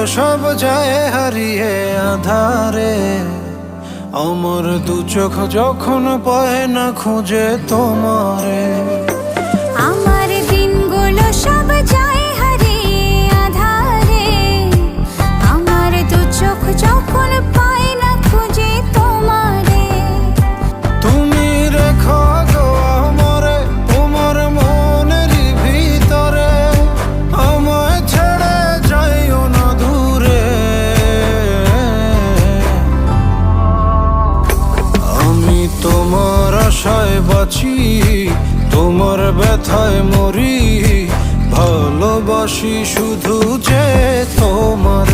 সব যায় হারিয়ে আধারে, আমার দু চোখ যখন পায় না খুঁজে তোমারে। আমার দিনগুলো সব যায় হারিয়ে আধারে, আমার দু চোখ যখন পায় না খুঁজে তোমারে। তুমি রেখো গো আমারে তোমার মনেরই ভিতরে, আমায় ছেড়ে যাইও না দূরে। আমি তোমার আশায় বাঁচি, তোমার ব্যথায় মরি, ভালোবাসি শুধু যে তোমার।